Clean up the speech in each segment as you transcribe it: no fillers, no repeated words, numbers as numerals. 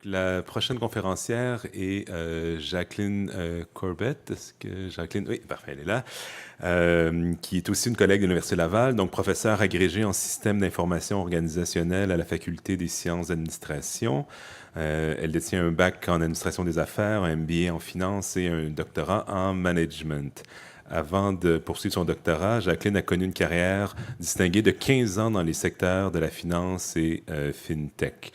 La prochaine conférencière est Jacqueline Corbett. Est-ce que Jacqueline... Oui, parfait, elle est là. Qui est aussi une collègue de l'Université Laval, donc professeure agrégée en système d'information organisationnelle à la Faculté des sciences d'administration. Elle détient un bac en administration des affaires, un MBA en finance et un doctorat en management. Avant de poursuivre son doctorat, Jacqueline a connu une carrière distinguée de 15 ans dans les secteurs de la finance et FinTech.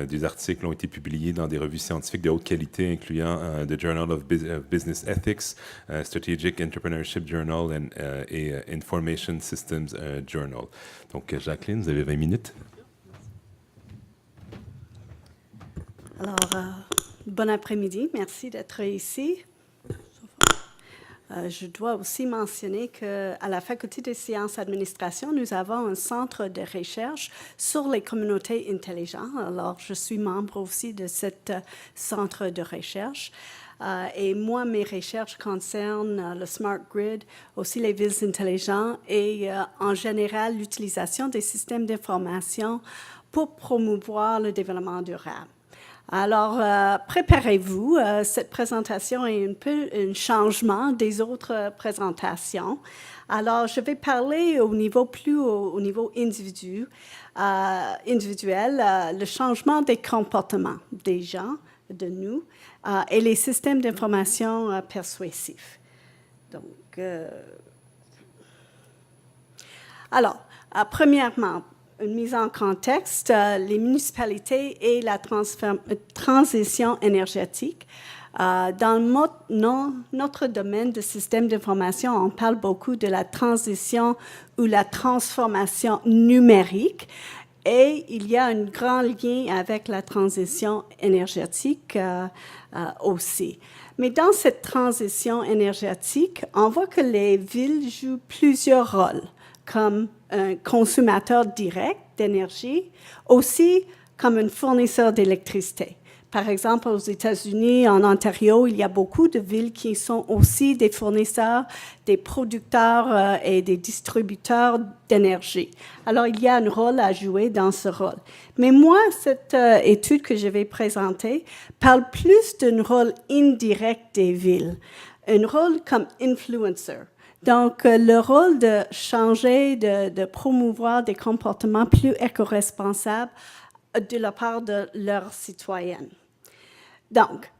Des articles ont été publiés dans des revues scientifiques de haute qualité, incluant The Journal of Business Ethics, Strategic Entrepreneurship Journal et Information Systems Journal. Donc, Jacqueline, vous avez 20 minutes. Alors, bon après-midi. Merci d'être ici. Je dois aussi mentionner qu'à la Faculté des sciences d'administration, nous avons un centre de recherche sur les communautés intelligentes. Alors, je suis membre aussi de ce centre de recherche. Et moi, mes recherches concernent le smart grid, aussi les villes intelligentes et en général l'utilisation des systèmes d'information pour promouvoir le développement durable. Alors, préparez-vous. Cette présentation est un peu un changement des autres présentations. Alors, je vais parler au niveau individuel, le changement des comportements des gens, de nous, et les systèmes d'information persuasifs. Donc, alors, premièrement, une mise en contexte, les municipalités et la transition énergétique. Dans notre domaine de système d'information, on parle beaucoup de la transition ou la transformation numérique et il y a un grand lien avec la transition énergétique aussi. Mais dans cette transition énergétique, on voit que les villes jouent plusieurs rôles, comme un consommateur direct d'énergie, aussi comme un fournisseur d'électricité. Par exemple, aux États-Unis, en Ontario, il y a beaucoup de villes qui sont aussi des fournisseurs, des producteurs et des distributeurs d'énergie. Alors, il y a un rôle à jouer dans ce rôle. Mais moi, cette étude que je vais présenter parle plus d'un rôle indirect des villes, un rôle comme influencer. Donc, le rôle de changer, de promouvoir des comportements plus éco-responsables de la part de leurs citoyennes. Donc,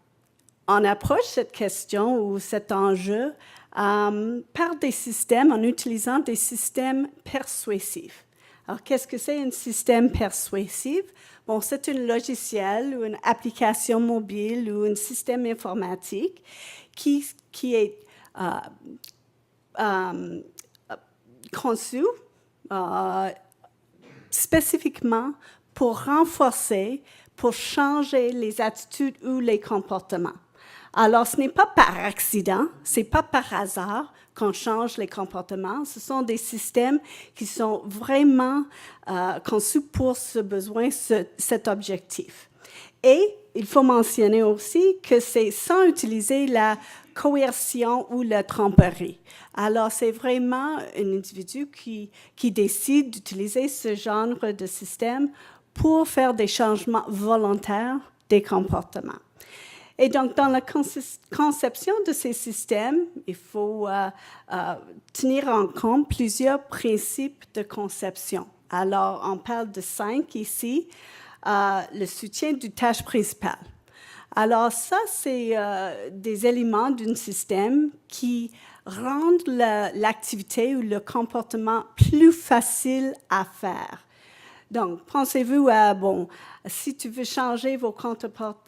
on approche cette question ou cet enjeu par des systèmes, en utilisant des systèmes persuasifs. Alors, qu'est-ce que c'est un système persuasif? Bon, c'est un logiciel ou une application mobile ou un système informatique qui est conçu spécifiquement pour renforcer, pour changer les attitudes ou les comportements. Alors, ce n'est pas par accident, ce n'est pas par hasard qu'on change les comportements. Ce sont des systèmes qui sont vraiment conçus pour ce besoin, cet objectif. Et il faut mentionner aussi que c'est sans utiliser la coercion ou la tromperie. Alors, c'est vraiment un individu qui décide d'utiliser ce genre de système pour faire des changements volontaires des comportements. Et donc, dans la conception de ces systèmes, il faut tenir en compte plusieurs principes de conception. Alors, on parle de 5 ici. Le soutien du tâche principale. Alors, ça, c'est des éléments d'un système qui rendent l'activité ou le comportement plus facile à faire. Donc, pensez-vous à, bon, si tu veux changer vos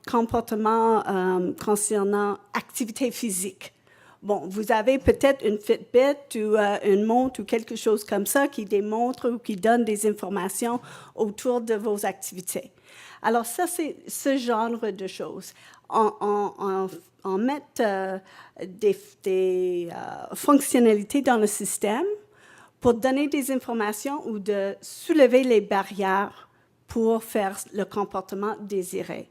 comportements concernant activité physique, bon, vous avez peut-être une Fitbit ou une montre ou quelque chose comme ça qui démontre ou qui donne des informations autour de vos activités. Alors, ça, c'est ce genre de choses. On met des fonctionnalités dans le système pour donner des informations ou de soulever les barrières pour faire le comportement désiré.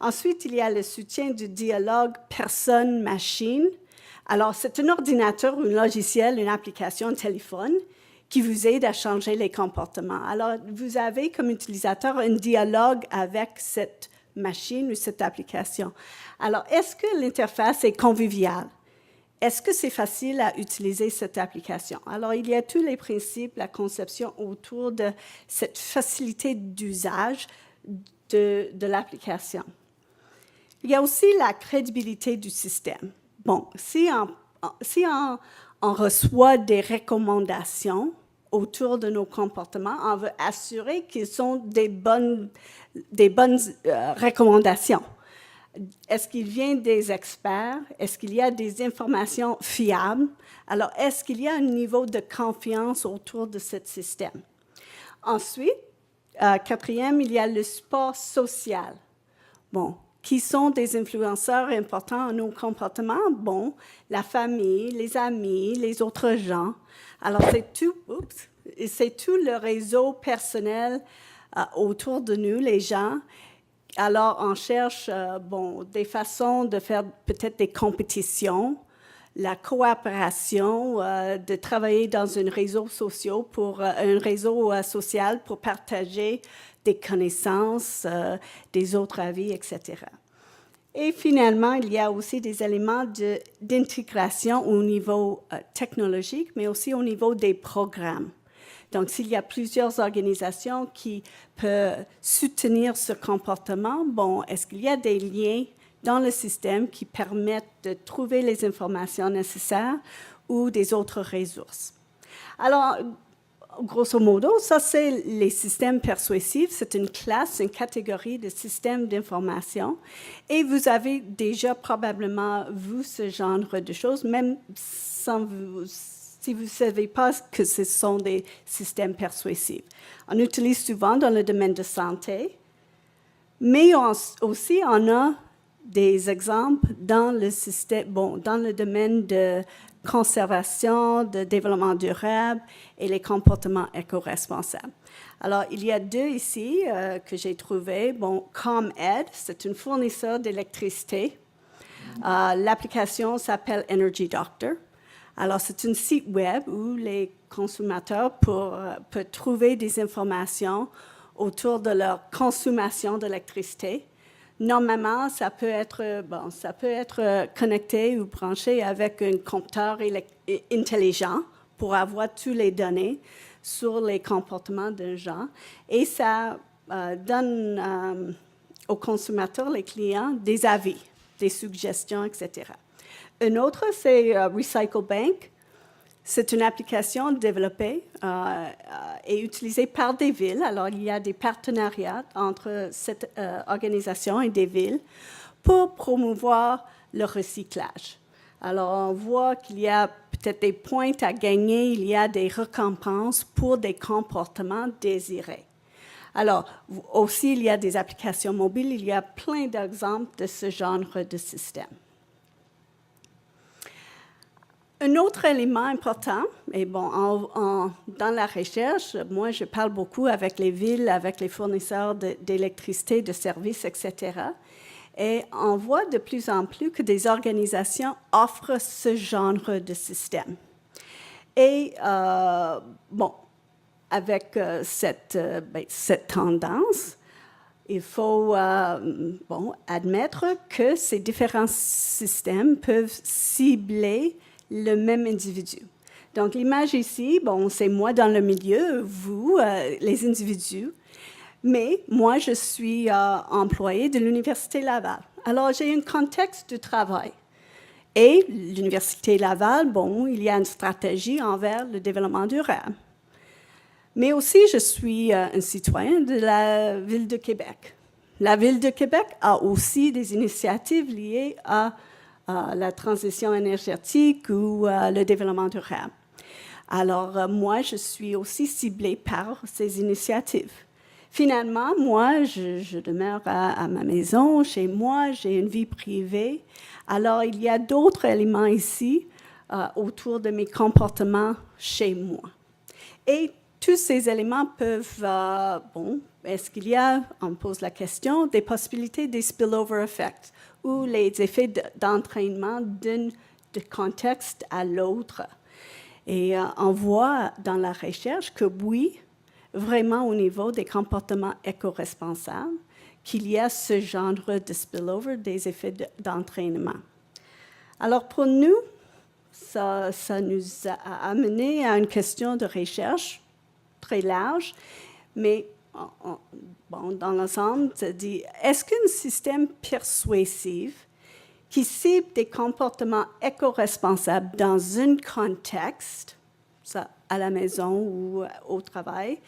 Ensuite, il y a le soutien du dialogue personne-machine. Alors, c'est un ordinateur, un logiciel, une application, un téléphone qui vous aide à changer les comportements. Alors, vous avez comme utilisateur un dialogue avec cette machine ou cette application. Alors, est-ce que l'interface est conviviale? Est-ce que c'est facile à utiliser cette application? Alors, il y a tous les principes, la conception autour de cette facilité d'usage de l'application. Il y a aussi la crédibilité du système. Bon, si on reçoit des recommandations autour de nos comportements, on veut assurer qu'ils sont des bonnes recommandations. Est-ce qu'il vient des experts? Est-ce qu'il y a des informations fiables? Alors, est-ce qu'il y a un niveau de confiance autour de ce système? Ensuite, quatrième, il y a le support social. Bon, qui sont des influenceurs importants en nos comportements? Bon, la famille, les amis, les autres gens. Alors, c'est tout le réseau personnel autour de nous, les gens. Alors, on cherche des façons de faire peut-être des compétitions, la coopération, de travailler dans un réseau social pour partager des connaissances, des autres avis, etc. Et finalement, il y a aussi des éléments d'intégration au niveau technologique, mais aussi au niveau des programmes. Donc, s'il y a plusieurs organisations qui peuvent soutenir ce comportement, bon, est-ce qu'il y a des liens dans le système qui permettent de trouver les informations nécessaires ou des autres ressources? Alors, grosso modo, ça, c'est les systèmes persuasifs. C'est une classe, une catégorie de systèmes d'information. Et vous avez déjà probablement vu ce genre de choses, même si vous ne savez pas que ce sont des systèmes persuasifs. On utilise souvent dans le domaine de santé, mais aussi on a des exemples dans le domaine de conservation, de développement durable et les comportements éco-responsables. Alors, il y a deux ici que j'ai trouvés. Bon, ComEd, c'est un fournisseur d'électricité. L'application s'appelle Energy Doctor. Alors, c'est un site web où les consommateurs peuvent trouver des informations autour de leur consommation d'électricité. Normalement, ça peut être connecté ou branché avec un compteur intelligent pour avoir toutes les données sur les comportements d'un gens. Et ça donne aux consommateurs, les clients, des avis, des suggestions, etc. Un autre, c'est Recycle Bank. C'est une application développée et utilisée par des villes. Alors, il y a des partenariats entre cette organisation et des villes pour promouvoir le recyclage. Alors, on voit qu'il y a peut-être des points à gagner, il y a des récompenses pour des comportements désirés. Alors, aussi, il y a des applications mobiles, il y a plein d'exemples de ce genre de système. Un autre élément important, et bon, dans la recherche, moi, je parle beaucoup avec les villes, avec les fournisseurs d'électricité, de services, etc. Et on voit de plus en plus que des organisations offrent ce genre de système. Et, avec cette tendance, il faut admettre que ces différents systèmes peuvent cibler le même individu. Donc, l'image ici, bon, c'est moi dans le milieu, vous, les individus, mais moi, je suis employée de l'Université Laval. Alors, j'ai un contexte de travail. Et l'Université Laval, bon, il y a une stratégie envers le développement durable. Mais aussi, je suis un citoyen de la Ville de Québec. La Ville de Québec a aussi des initiatives liées à la transition énergétique ou le développement durable. Alors, moi, je suis aussi ciblée par ces initiatives. Finalement, moi, je demeure à ma maison, chez moi, j'ai une vie privée. Alors, il y a d'autres éléments ici autour de mes comportements chez moi. Et tous ces éléments peuvent, est-ce qu'il y a, on pose la question, des possibilités des spillover effects, ou les effets d'entraînement d'un contexte à l'autre. Et on voit dans la recherche que oui, vraiment au niveau des comportements éco-responsables, qu'il y a ce genre de spillover, des effets d'entraînement. Alors pour nous, ça nous a amené à une question de recherche très large, mais dans l'ensemble, ça dit, est-ce qu'un système persuasif qui cible des comportements éco-responsables dans un contexte, ça, à la maison ou au travail,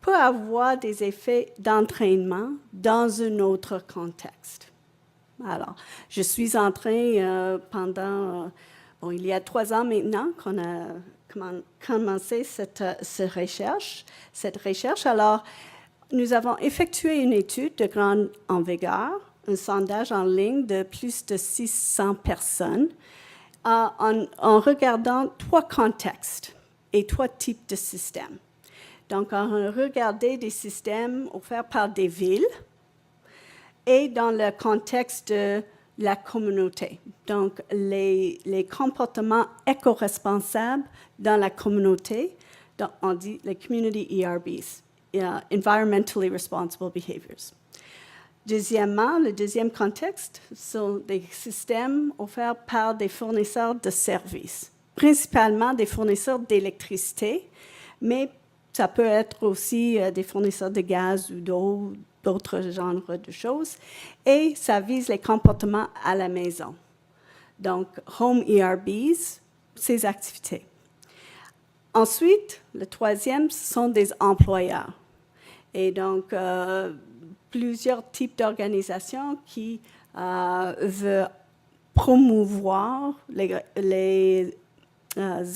peut avoir des effets d'entraînement dans un autre contexte? Alors, je suis en train, il y a 3 ans maintenant qu'on a commencé cette recherche. Alors, nous avons effectué une étude de grande envergure, un sondage en ligne de plus de 600 personnes, en regardant 3 contextes et 3 types de systèmes. Donc, on a regardé des systèmes offerts par des villes et dans le contexte de la communauté. Donc, les comportements éco-responsables dans la communauté, donc on dit les community ERBs, Environmentally Responsible Behaviors. Deuxièmement, le deuxième contexte sont des systèmes offerts par des fournisseurs de services, principalement des fournisseurs d'électricité, mais ça peut être aussi des fournisseurs de gaz ou d'eau, d'autres genres de choses, et ça vise les comportements à la maison. Donc, Home ERBs, ces activités. Ensuite, le troisième, ce sont des employeurs. Et donc, plusieurs types d'organisations qui veulent promouvoir les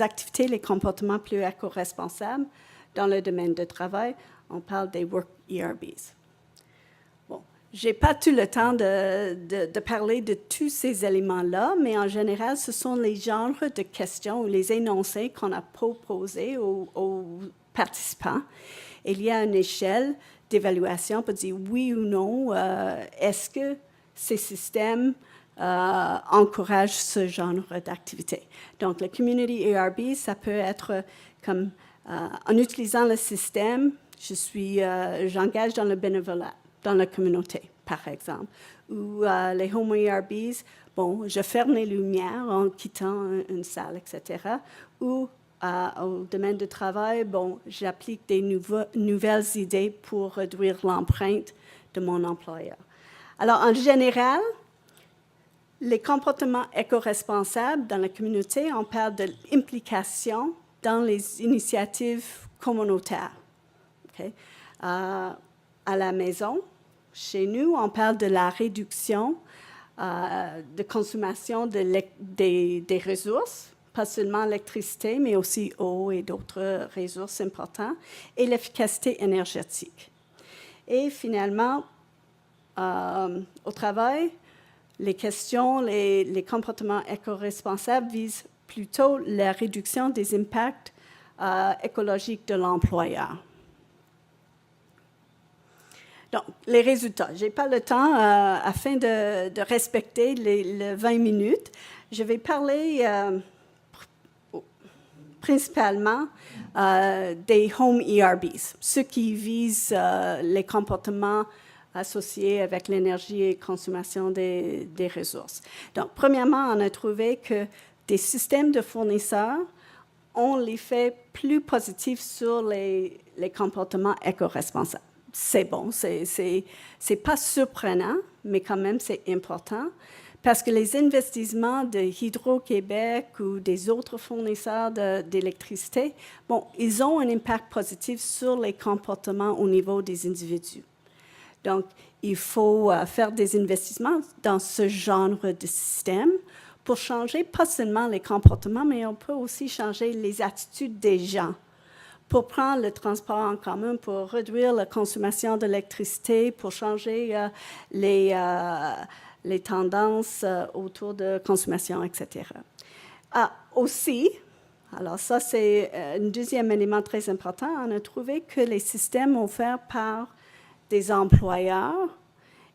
activités, les comportements plus éco-responsables dans le domaine du travail. On parle des work ERBs. Bon, je n'ai pas tout le temps de parler de tous ces éléments-là, mais en général, ce sont les genres de questions ou les énoncés qu'on a proposés aux participants. Il y a une échelle d'évaluation pour dire oui ou non, est-ce que ces systèmes encouragent ce genre d'activité. Donc, le Community ERB, ça peut être comme, en utilisant le système, j'engage dans le bénévolat, dans la communauté, par exemple. Ou les Home ERBs, bon, je ferme les lumières en quittant une salle, etc. Ou au domaine du travail, bon, j'applique des nouvelles idées pour réduire l'empreinte de mon employeur. Alors, en général, les comportements éco-responsables dans la communauté, on parle de l'implication dans les initiatives communautaires. Okay? À la maison, chez nous, on parle de la réduction de consommation des ressources, pas seulement l'électricité, mais aussi eau et d'autres ressources importantes, et l'efficacité énergétique. Et finalement, au travail, les questions, les comportements éco-responsables visent plutôt la réduction des impacts écologiques de l'employeur. Donc, les résultats. Je n'ai pas le temps, afin de respecter les 20 minutes. Je vais parler principalement des Home ERBs, ceux qui visent les comportements associés avec l'énergie et consommation des ressources. Donc, premièrement, on a trouvé que des systèmes de fournisseurs ont l'effet plus positif sur les comportements éco-responsables. C'est bon, c'est pas surprenant, mais quand même, c'est important. Parce que les investissements de Hydro-Québec ou des autres fournisseurs d'électricité, bon, ils ont un impact positif sur les comportements au niveau des individus. Donc, il faut faire des investissements dans ce genre de système pour changer pas seulement les comportements, mais on peut aussi changer les attitudes des gens, pour prendre le transport en commun, pour réduire la consommation d'électricité, pour changer les tendances autour de consommation, etc. Aussi, alors ça c'est un deuxième élément très important, on a trouvé que les systèmes offerts par des employeurs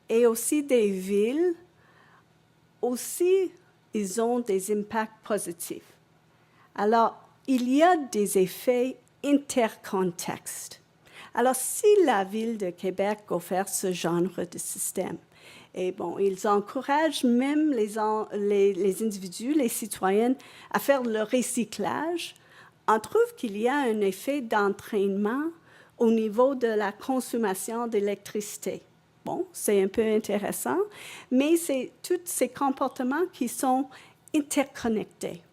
et aussi des villes, aussi, ils ont des impacts positifs. Alors, il y a des effets intercontextes. Alors, si la Ville de Québec offre ce genre de système, et bon, ils encouragent même les individus, les citoyens, à faire le recyclage, on trouve qu'il y a un effet d'entraînement au niveau de la consommation d'électricité. Bon, c'est un peu intéressant, mais c'est tous ces comportements qui sont interconnectés.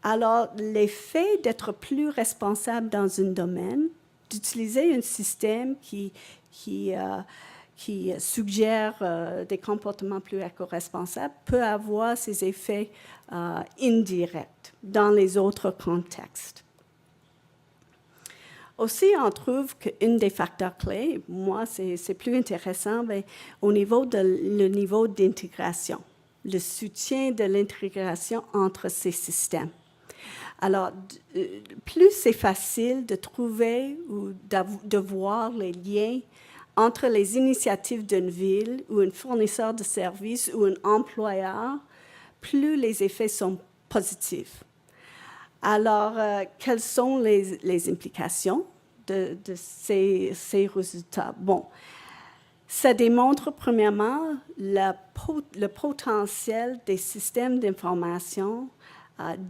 Alors, l'effet d'être plus responsable dans un domaine, d'utiliser un système qui suggère des comportements plus éco-responsables peut avoir ces effets indirects dans les autres contextes. Aussi, on trouve qu'un des facteurs clés, moi, c'est plus intéressant, mais au niveau le niveau d'intégration, le soutien de l'intégration entre ces systèmes. Alors, plus c'est facile de trouver ou de voir les liens entre les initiatives d'une ville ou un fournisseur de services ou un employeur, plus les effets sont positifs. Alors, quelles sont les implications de ces résultats? Bon, ça démontre premièrement le potentiel des systèmes d'information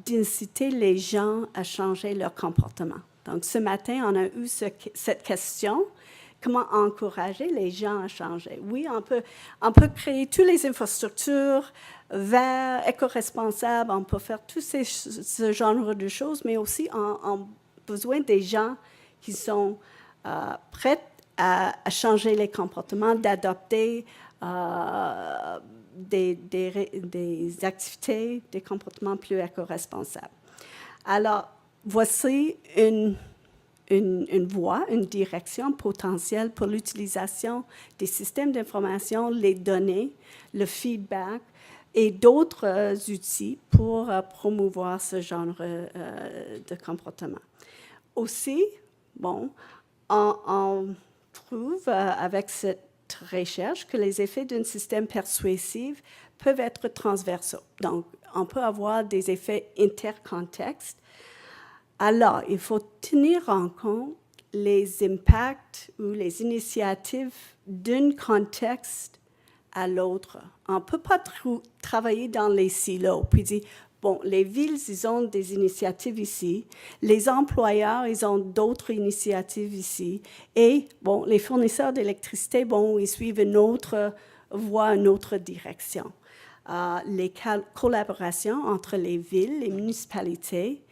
d'inciter les gens à changer leur comportement. Donc, ce matin, on a eu cette question. Comment encourager les gens à changer? Oui, on peut créer toutes les infrastructures vertes, éco-responsables, on peut faire tout ce genre de choses, mais aussi on a besoin des gens qui sont prêts à changer les comportements, d'adopter des activités, des comportements plus éco-responsables. Alors, voici une voie, une direction potentielle pour l'utilisation des systèmes d'information, les données, le feedback et d'autres outils pour promouvoir ce genre de comportement. Aussi, bon, on trouve avec cette recherche que les effets d'un système persuasif peuvent être transversaux. Donc, on peut avoir des effets intercontextes. Alors, il faut tenir en compte les impacts ou les initiatives d'un contexte à l'autre. On ne peut pas travailler dans les silos, puis dire, bon, les villes, ils ont des initiatives ici, les employeurs, ils ont d'autres initiatives ici, et, bon, les fournisseurs d'électricité, bon, ils suivent une autre voie, une autre direction. Les collaborations entre les villes, les municipalités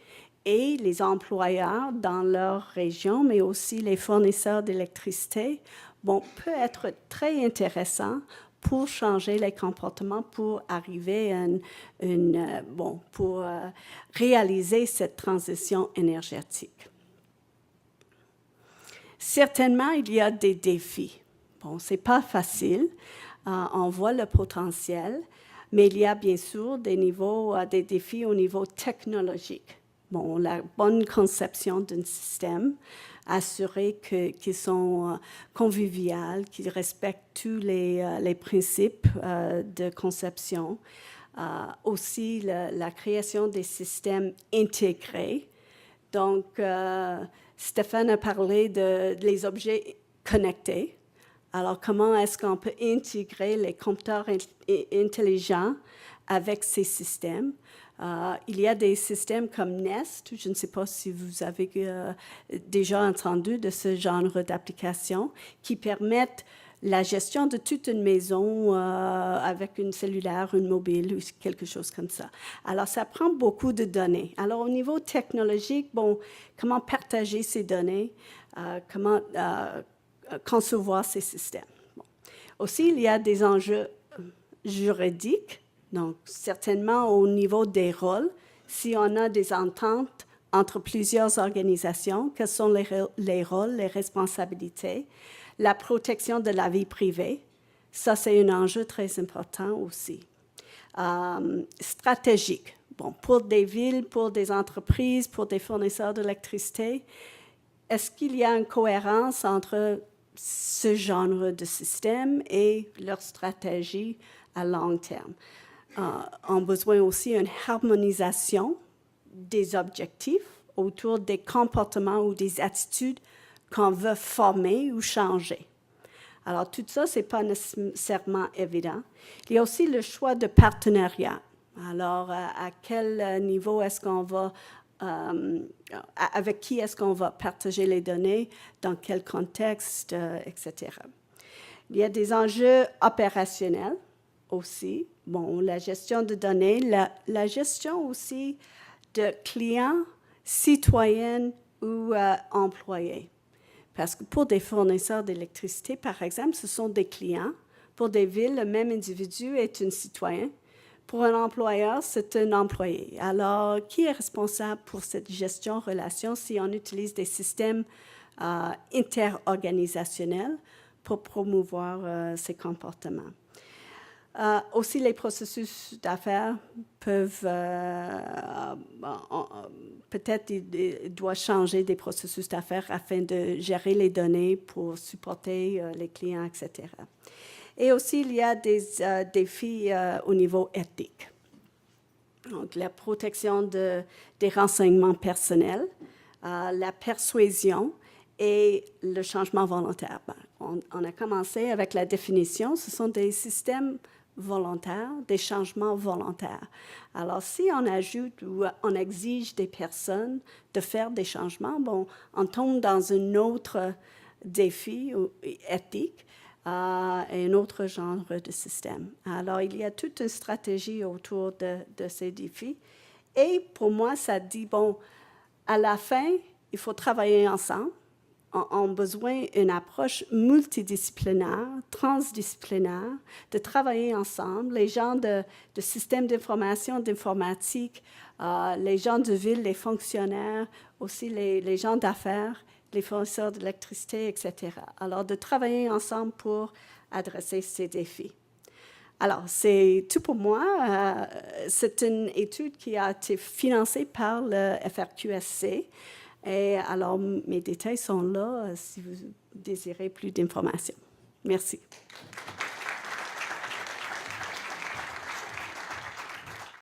et les employeurs dans leur région, mais aussi les fournisseurs d'électricité, bon, peut être très intéressant pour changer les comportements, pour arriver à pour réaliser cette transition énergétique. Certainement, il y a des défis. Bon, c'est pas facile. On voit le potentiel, mais il y a bien sûr des défis au niveau technologique. Bon, la bonne conception d'un système, assurer qu'ils sont conviviaux, qu'ils respectent tous les principes de conception. Aussi, la création des systèmes intégrés. Donc, Stéphane a parlé des objets connectés. Alors, comment est-ce qu'on peut intégrer les compteurs intelligents avec ces systèmes? Il y a des systèmes comme Nest, je ne sais pas si vous avez déjà entendu de ce genre d'application, qui permettent la gestion de toute une maison avec une cellulaire, une mobile ou quelque chose comme ça. Alors, ça prend beaucoup de données. Alors, au niveau technologique, bon, comment partager ces données, comment concevoir ces systèmes. Bon. Aussi, il y a des enjeux juridiques. Donc, certainement au niveau des rôles, si on a des ententes entre plusieurs organisations, quels sont les rôles, les responsabilités, la protection de la vie privée, ça c'est un enjeu très important aussi. Stratégique, bon, pour des villes, pour des entreprises, pour des fournisseurs d'électricité, est-ce qu'il y a une cohérence entre ce genre de système et leur stratégie à long terme? On a besoin aussi d'une harmonisation des objectifs autour des comportements ou des attitudes qu'on veut former ou changer. Alors, tout ça, ce n'est pas nécessairement évident. Il y a aussi le choix de partenariat. Alors, à quel niveau est-ce qu'on va, avec qui est-ce qu'on va partager les données, dans quel contexte, etc. Il y a des enjeux opérationnels aussi. Bon, la gestion de données, la gestion aussi de clients, citoyens ou employés. Parce que pour des fournisseurs d'électricité, par exemple, ce sont des clients. Pour des villes, le même individu est un citoyen. Pour un employeur, c'est un employé. Alors, qui est responsable pour cette gestion-relation si on utilise des systèmes interorganisationnels pour promouvoir ces comportements? Aussi, les processus d'affaires peuvent, peut-être, il doit changer des processus d'affaires afin de gérer les données pour supporter les clients, etc. Et aussi, il y a des défis au niveau éthique. Donc, la protection des renseignements personnels, la persuasion et le changement volontaire. On a commencé avec la définition. Ce sont des systèmes volontaires, des changements volontaires. Alors, si on ajoute ou on exige des personnes de faire des changements, bon, on tombe dans un autre défi éthique et un autre genre de système. Alors, il y a toute une stratégie autour de ces défis. Et pour moi, ça dit, bon, à la fin, il faut travailler ensemble. On a besoin d'une approche multidisciplinaire, transdisciplinaire, de travailler ensemble. Les gens de systèmes d'information, d'informatique, les gens de ville, les fonctionnaires, aussi les gens d'affaires, les fournisseurs d'électricité, etc. Alors, de travailler ensemble pour adresser ces défis. Alors, c'est tout pour moi. C'est une étude qui a été financée par le FRQSC. Et alors, mes détails sont là si vous désirez plus d'informations. Merci.